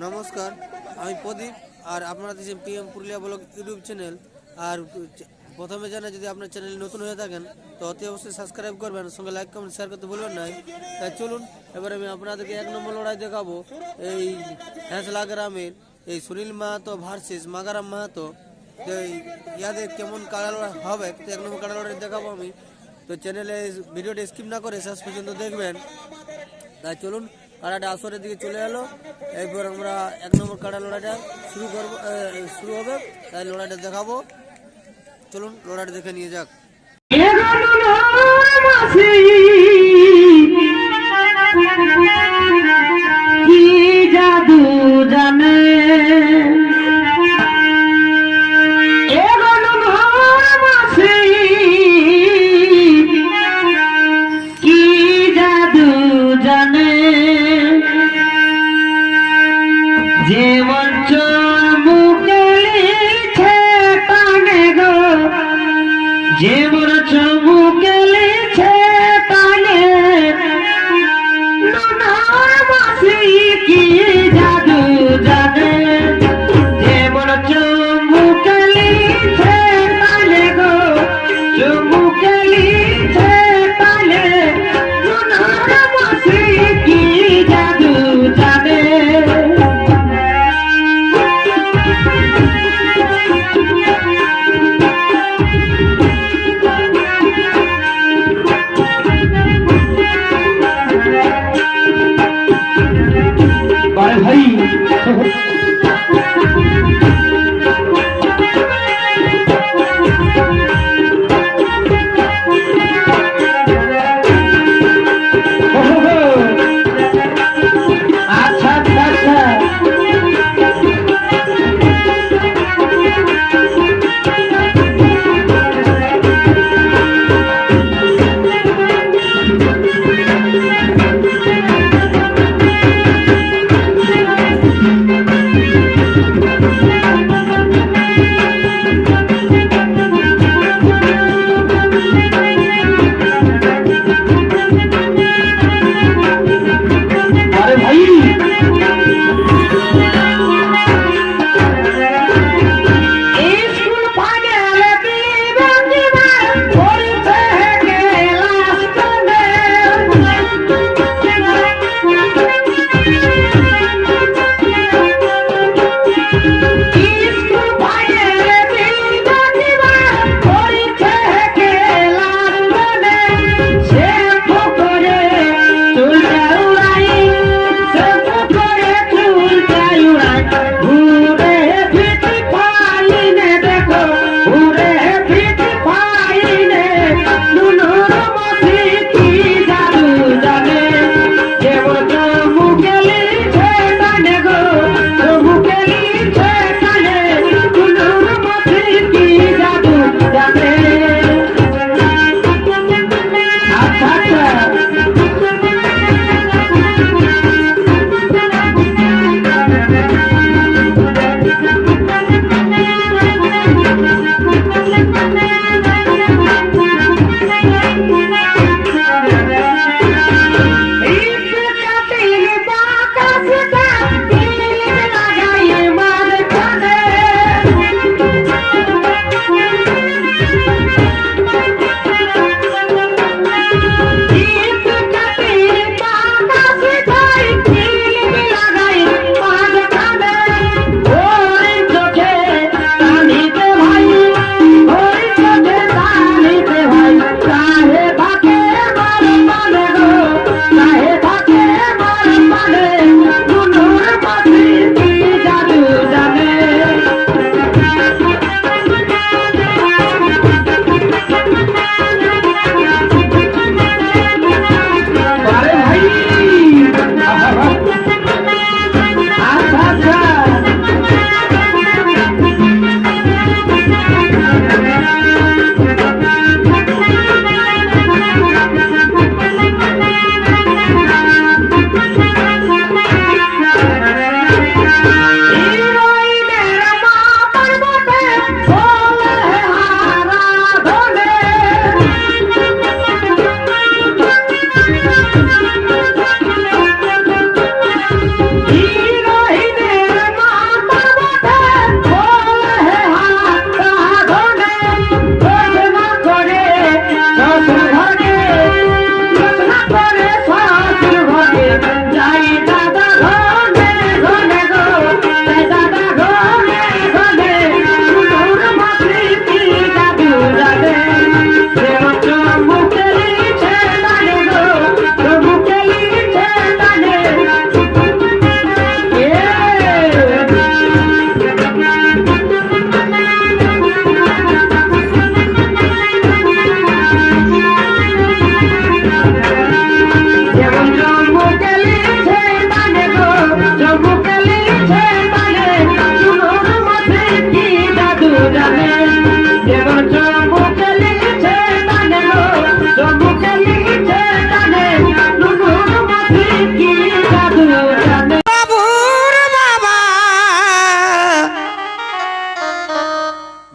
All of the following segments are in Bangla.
নমস্কার, আমি প্রদীপ আর আপনারা দেখছেন PM Purulia blog YouTube channel. আর প্রথমে জানা, যদি আপনার চ্যানেল নতুন হয়ে থাকেন তো অতি অবশ্যই সাবস্ক্রাইব করবেন, সঙ্গে লাইক কমেন্ট শেয়ার করতে ভুলবেন না। তাই চলুন এবার আমি আপনাদেরকে 1 নম্বর লড়াই দেখাবো। এই হ্যাঁসলা গ্রামের এই সুনীল মাহাতো ভার্সেস মাগারাম মাহাতো। তো ইয়াদের কেমন কাড়া লড়াই হবে, তো 1 নম্বর কাড়া লড়াই দেখাবো আমি। তো চ্যানেলে ভিডিওটা স্কিপ না করে শেষ পর্যন্ত দেখবেন। তাই চলুন, কাড়াটা আসরের দিকে চলে এলো। এরপর আমরা 1 নম্বর কাড়া লড়াইটা শুরু হবে। তাই লড়াইটা দেখাবো, চলুন লড়াইটা দেখে নিয়ে যাক। কি জাদু জানে কি জাদু জানে জীবন চমুকেলিছে টানে গো, জীবন চমুকেলিছে টানে নানার মাসি কি জাদু জানে জীবন চমুকেলিছে টানে গো, চমুকেলিছে টানে নানার মাসি কি জাদু জানে। ভাই আচ্ছা আচ্ছা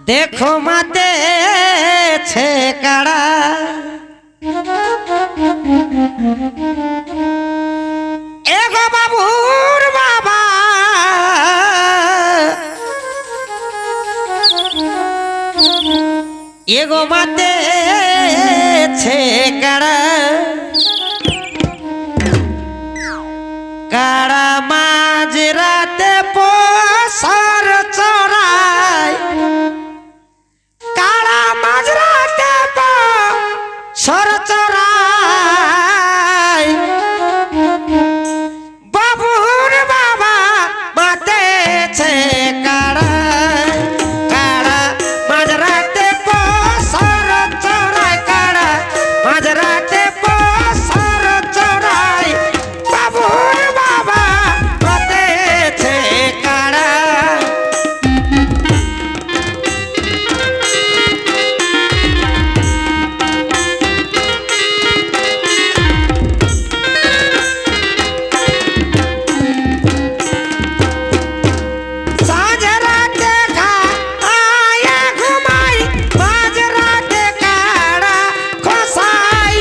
দেখো মাতে ছে কাড়া এগো বাবুর বাবা এগো মাতে ছে কাড়া কাড়া মাঝ রাতে পসার চড়ায় কাড়া মাঝ রাতে পসার চড়ায় বাবুর বাবা মাতেছে কাড়া কাড়া মাঝ রাতে পসার চড়ায় কাড়া মাঝ রাতে পসার চড়ায় বাবুর বাবা মাতেছে কাড়া সাঁঝ রাতে খায়া ঘুমাই মাঝ রাতে কাড়া খসাই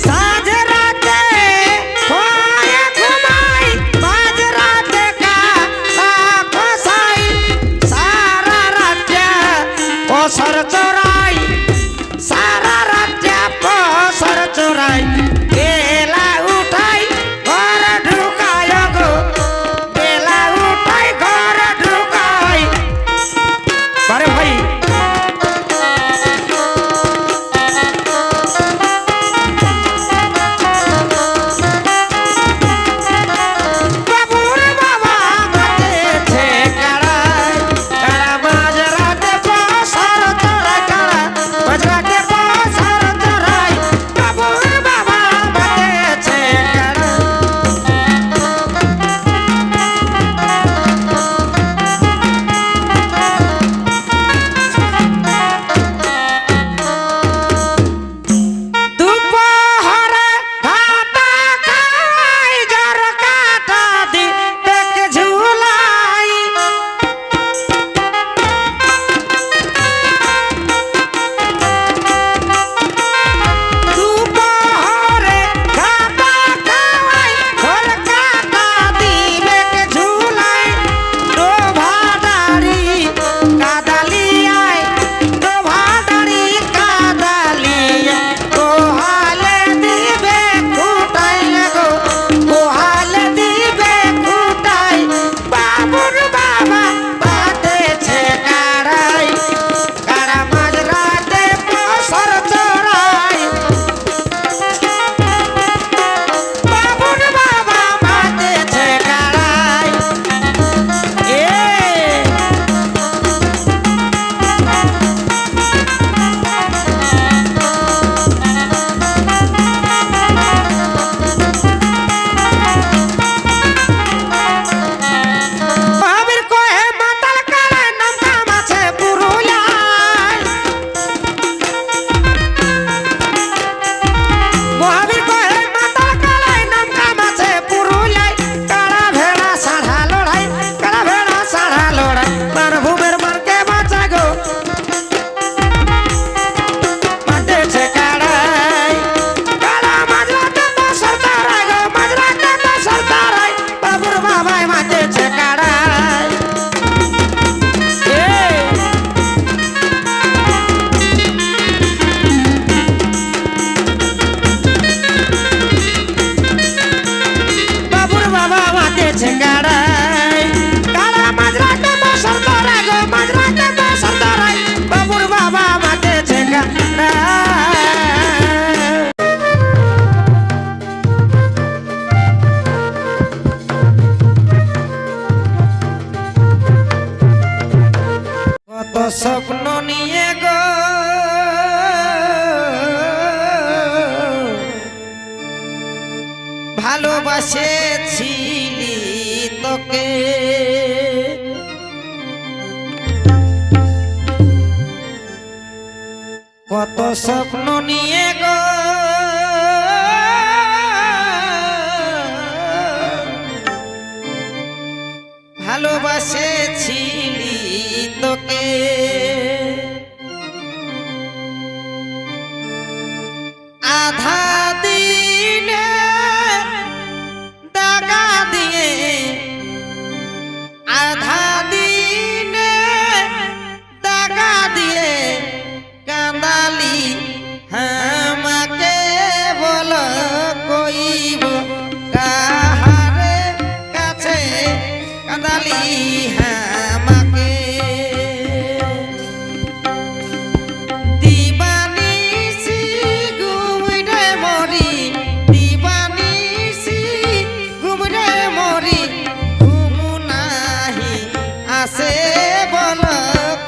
সাঁঝ রাতে খায়া ঘুমাই মাঝ রাতে কাড়া খসাই সারা রাতে পসর চড়াই সারা রাতে পসর চড়াই বেলা উঠাই ঘর ঢুকাই গো বেলা উঠাই ঘর ঢুকাই আরে ভাই বাবুর বাবা মাতেছে কাড়া কাড়া মাঝ রাতে পসর চড়াই কাড়া মাঝ রাতে পসর চড়াই বাবুর বাবা মাতেছে কাড়া দুপহরে ভাতা খাই জর কাটা দি দেখ ঝুলাই দুপহরে ভাতা খাই জর কাটা দি দেখ ঝুলাই ডোভা দাড়ি কাদালিয়াই ডোভা দাড়ি কাদালিয়াই কোহালে দিবে খুঁটাই গো কোহালে দিবে খুঁটাই বাবুর বাবা বাতেছে কাড়াই কাড়া মাঝ রাতে পসর চড়াই বাবুর বাবা বাতেছে কাড়াই এ মহাবীর কয়ে মাতাল কালে নাম কাম আছে পুরুলিয়ায় মহাবীর কয়ে মাতাল কালে নাম কাম আছে পুরুলিয়ায় কাড়া ভেড়া সাড়া লড়াই কাড়া ভেড়া সাড়া লড়াই মানভূমের মানকে বাঁচা গো মাতেছে কাড়াই কাড়া মাঝ রাতে পসর চড়াই গো মাঝ রাতে পসর চড়াই বাবুর বাবাই মাতেছে কাড়াই এ বাবুর বাবা মাতেছে কাড়াই কাড়া মাঝ রাতে পসর চড়াই গো মাঝ রাতে পসর চড়াই বাবুর বাবা মাতেছে কাড়াই কত স্বপ্ন নিয়ে গো ভালোবাসেছিলি তোকে কত স্বপ্ন নিয়ে গো ভালোবাসেছিলি তোকে আধা দিনে দাগা দিয়ে আধা দিনে দাগা দিয়ে কাঁদালি আমাকে বল কইব কাহারে কাছে কাঁদালি আমাকে দিবানিসি ঘুমরে মরি দিবানিসি ঘুমরে মরি ঘুম নাহি আসে বল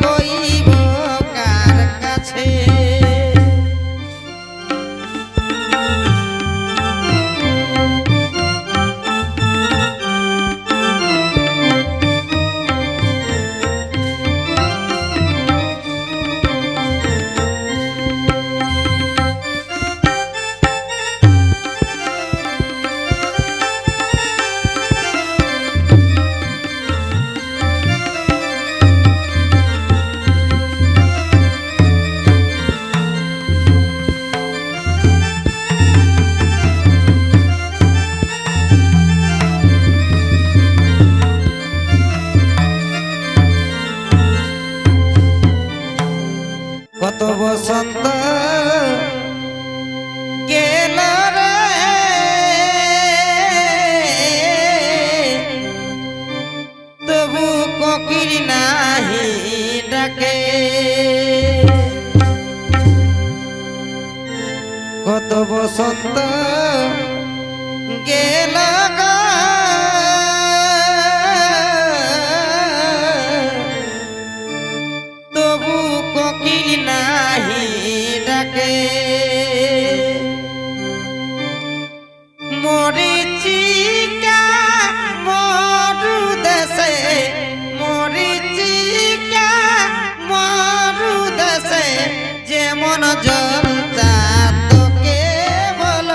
কইব কার কাছে কত বসন্ত গেল রে তবু কোকিল নাহি ডাকে কত বসন্ত গেল গো তবু কোকিল নাহি ডাকে মরিচিকা মরু দেশে মরিচিকা মরু দেশে যেমন জল তোকে বল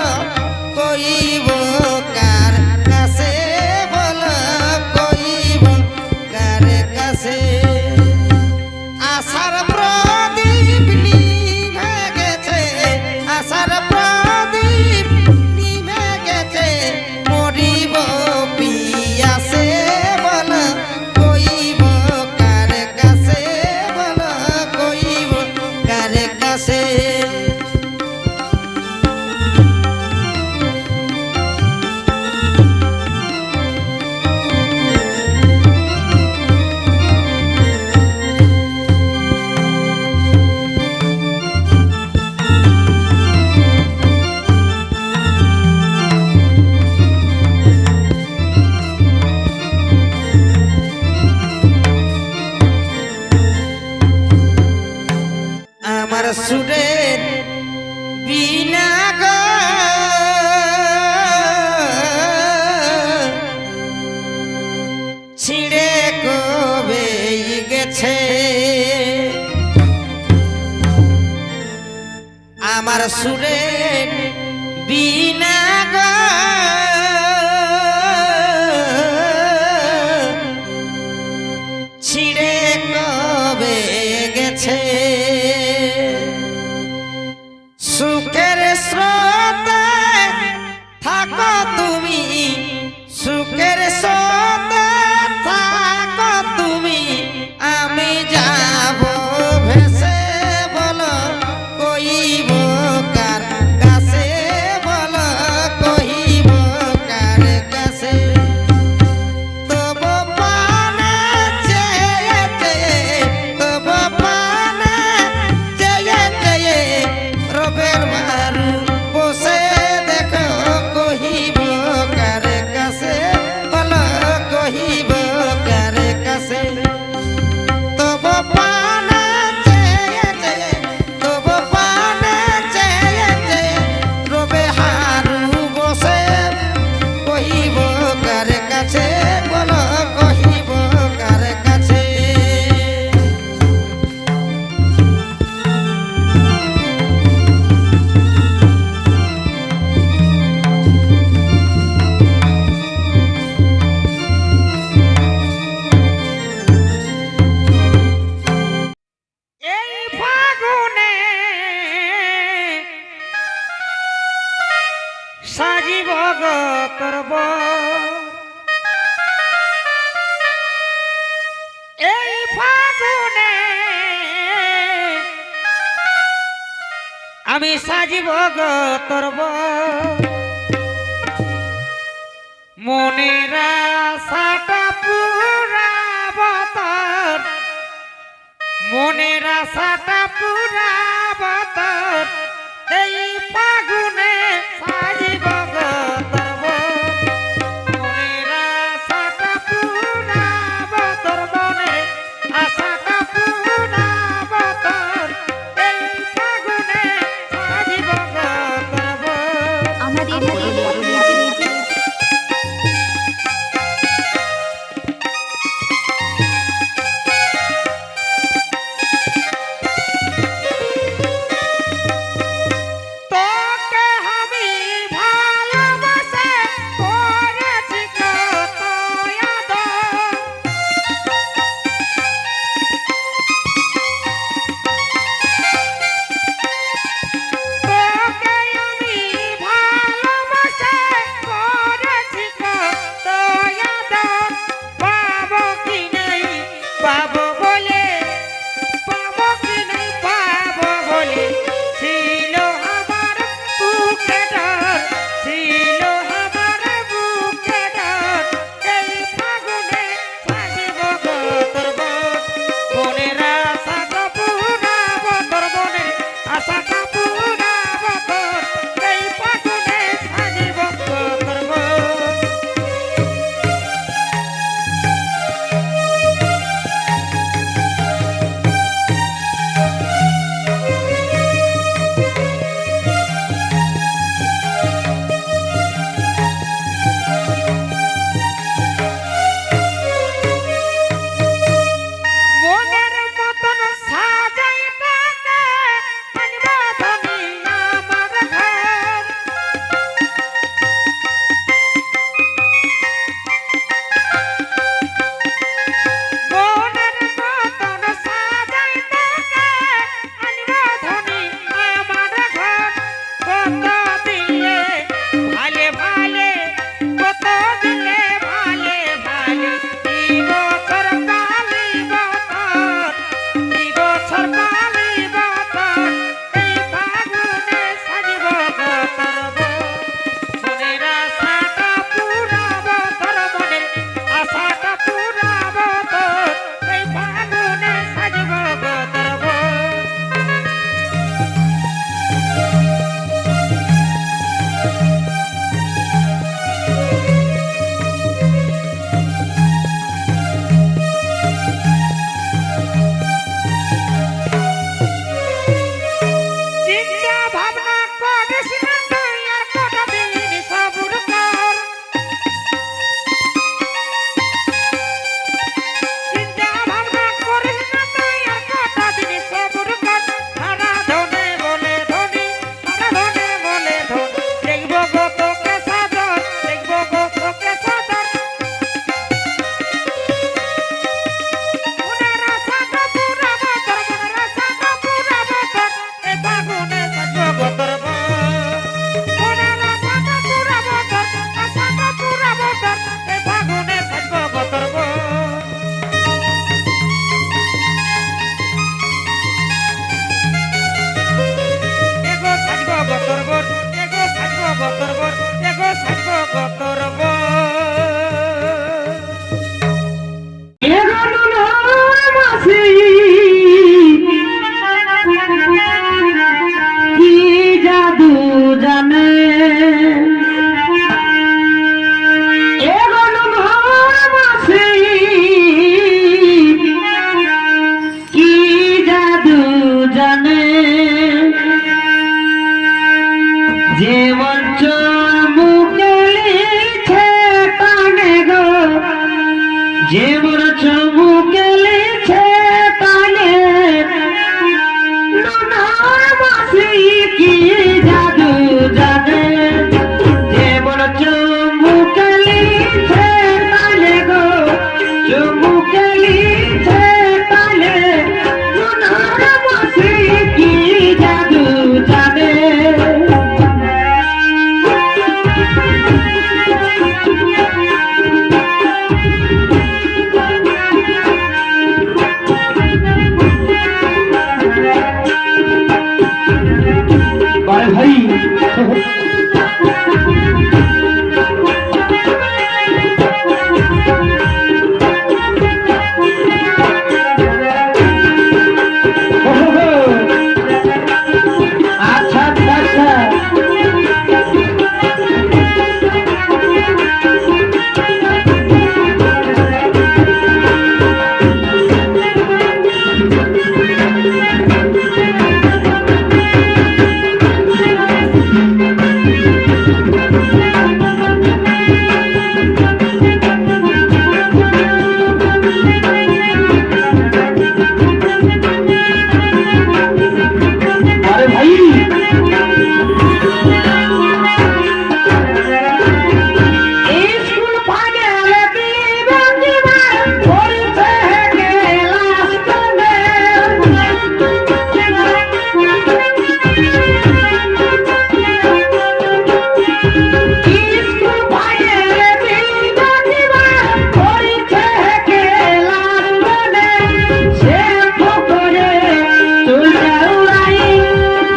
কইব কার কাছে বল কইব কার কাছে আশার প্রদীপ নিভে গেছে আশার প্রদীপ নিভে গেছে মরিব পিয়াসে বল কইব কার কাছে বল কইব কার কাছে আমার সুরের বিনা গো ছিঁড়ে কবে গেছে আমার সুরের বিনা গো ছিঁড়ে কবে গেছে সুখের স্রোতে থাকো তুমি সুখের স্রোতে থাকো তুমি আমি যাব ভেসে বলো কইব কার কাছে বলো কইব কার কাছে তব পানে চেয়ে চেয়ে তব পানে চেয়ে চেয়ে রবের মারু বসে দেখো কহিব কার কাছে বলো কহিব গো তোর বর এই ফাগুনে আমি সাজিব গো তোর বর মনের আশাটা পুরাব তোর মনের আশাটা পুরাব তোর এই ফাগুনে সাজিব গো তোর বর মনের আশাটা পুরাব তোর মনের আশাটা পুরাব তোর এই ফাগুনে সাজিব গো তোর বর আমাদের তোকে আমি ভালোবাসে করেছি কত আদর তোকে আমি ভালোবাসে করেছি কত আদর পাবো কি নেই পাবো বলে পাবো কি নেই পাবো বলে ছিল আমার বুকে ডর ছিল আমার বুকে ডর এই ফাগুনে সাজিব গো তোর বর মনের আশাটা পুরাব তোর মনের আশাটা পুরাব তোর এই ফাগুনে সাজিব গো তোর বর মনের মতন সাজাই তাকে আনবা ধনী আমার ঘর মনের মতন সাজাই তাকে আনবা ধনী আমার ঘর কত দিলে ভালে ভালে কত দিলে ভালে ভালে এই বছর পালিব তোর এই বছর পালিব তোর এই ফাগুনে সাজিব গো তোর বর মনের আশাটা পুরাব তোর মনের আশাটা পুরাব তোর এই ফাগুনে সাজিব গো তোর বর চিন্তা ভাবনা করিস না তুই আর কটা দিন সবুর কর চিন্তা ভাবনা করিস না তুই আর কটা দিন সবুর কর সারা ধনে বলে ধনী সারা ধনে বলে ধন দেখব গো তোকে সাদর দেখব গো তোকে সাদর মনের আশাটা পুরাব তোর মনের আশাটা পুরাব তোর এই ফাগুনে সাজব গো তোর বর মনের আশাটা পুরাব তোর আশাটা পুরাব তোর এই ফাগুনে সাজব গো তোর বর এগো সাজব গো তোর বর এগো সাজব গো তোর বর এগো সাজব গো তোর বর মাসি কি জাদু জানে মাসি কি জাদু জানে যেমন চমুকেলিছে কানে গো যেমন চমুকেলিছে কানে নানার মাসি কি জাদু জানে যেমন চমুকেলিছে কানে গো চমুকেলিছে কানে নানার মাসি কি জাদু জানে আরে ভাই আচ্ছা আচ্ছা আচ্ছা আরে ভাই স্কুল পাগলে দিবে দিবে পড়তে গেলাস তবে স্কুল পাগলে দিবে দিবে পড়তে গেলাস তবে সে পুকুরে চুলটা উড়াই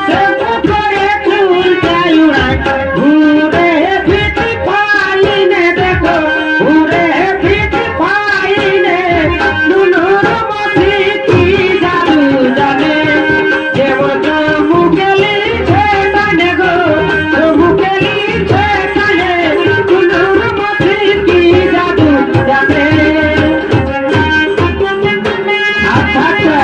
সে পুকুরে চুলটা উড়াই ঘুরে ফিরে পাইনে দেখো ঘুরে ফিরে পাইনে নুনুর মতি কি জাদু জানে যেমন চমুকে লিখে টানে গো চমুকে লিখে টানে নুনুর মতি কি জাদু জানে আচ্ছা আচ্ছা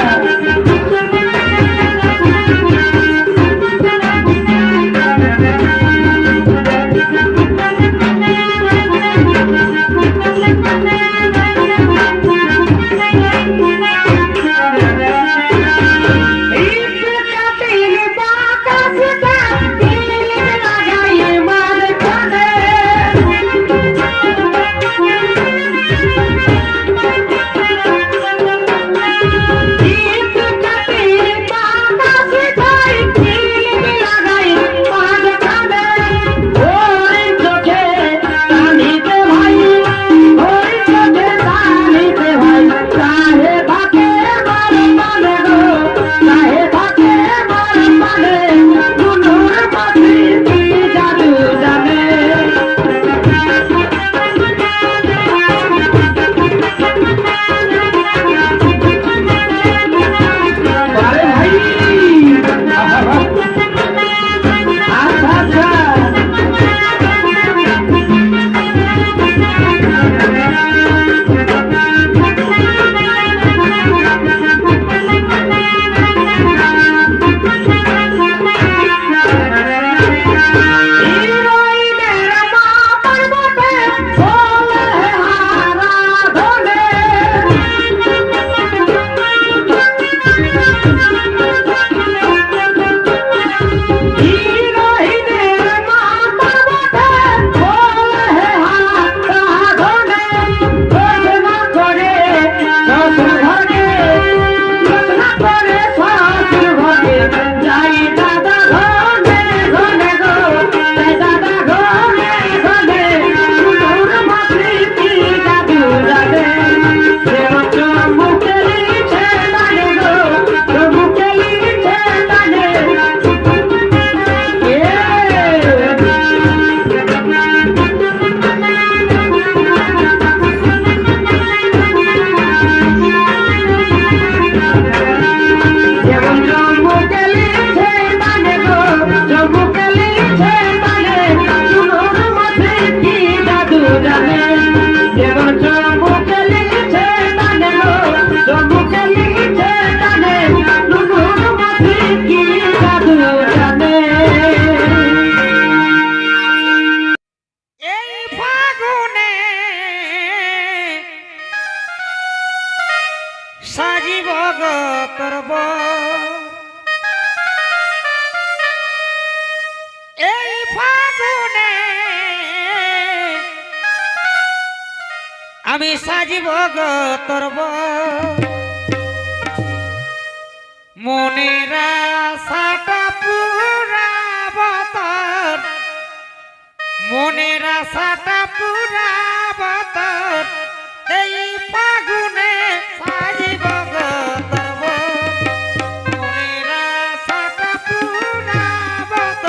আরে ভাই আচ্ছা আচ্ছা হিরোইনের মা পর্বতে বলে হারা ধনে হিরোইনের মা পর্বতে বলে হারা ধনে রচনা করে শ্বশুর ঘরে রচনা করে শ্বশুর ঘরে যাই দাদা ঘরে ঘরে গো যাই দাদা ঘরে ঘরে নুনুর মতি কি জাদু জানে যেমন চমুকে লিখে টানে গো চমুকে লিখে টানে যেমন চমুকে লিখে টানে গো চমুকে লিখে টানে নুনুর মতি কি জাদু জানে যেমন চমুকে লিখে টানে গো চমুকে লিখে টানে নুনুর মতি কি জাদু জানে এই ফাগুনে সাজিব গো তোর এই ফাগুনে আমি সাজিব গো তোর মনের আশাটা পুরাব তোর মনের আশাটা পুরাব তোর এই ফাগুনে সাজিব গো তোর মনের আশাটা পুরাব তোর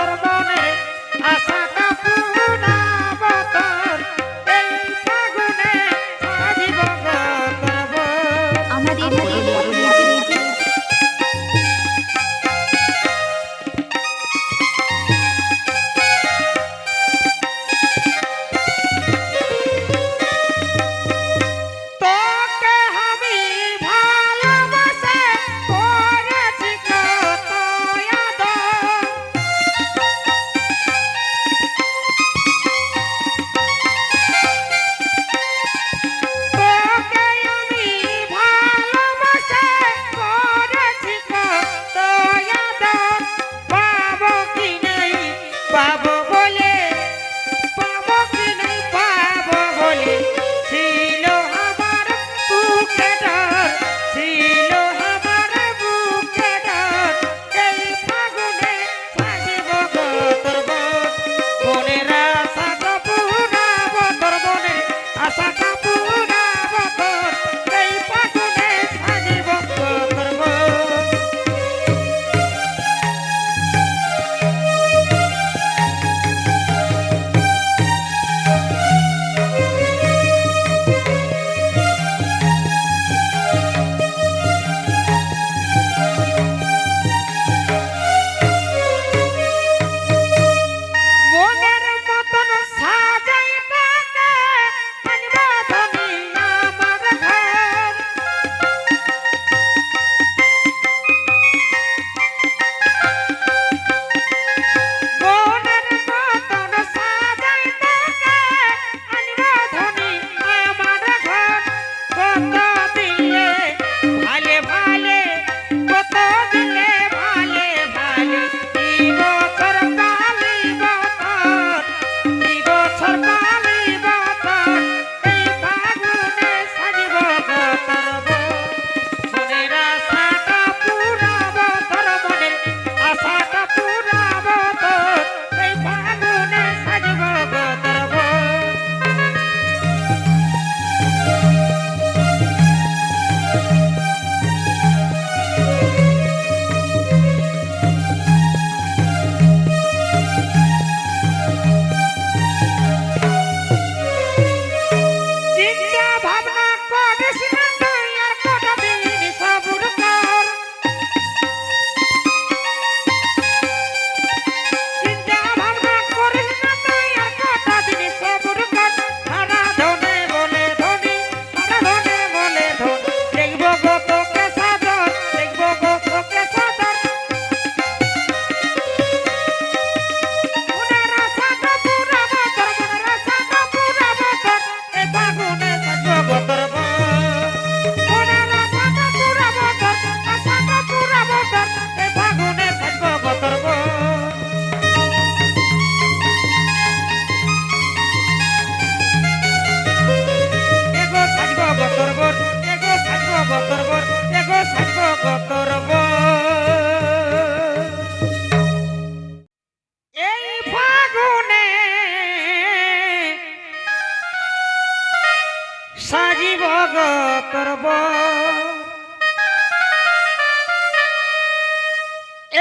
তোর বর।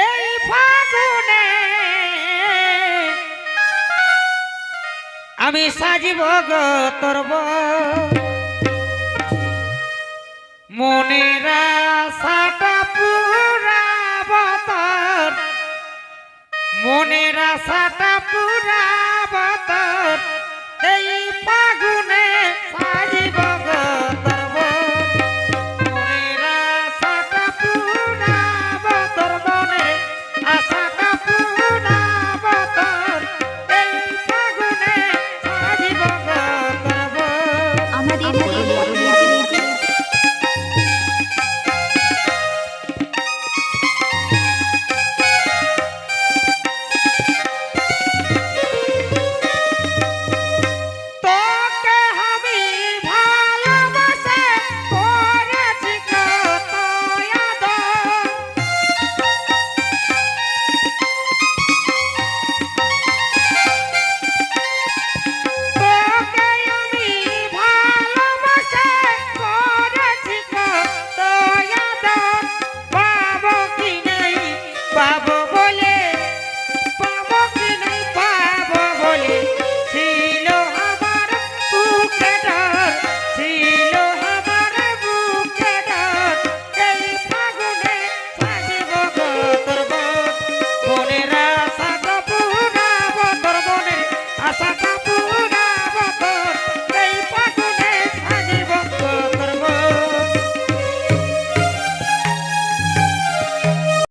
এই ফাগুনে আমি সাজিব গো তোর বর। মনের আশাটা পুরাব তোর, মনের আশাটা পুরাব তোর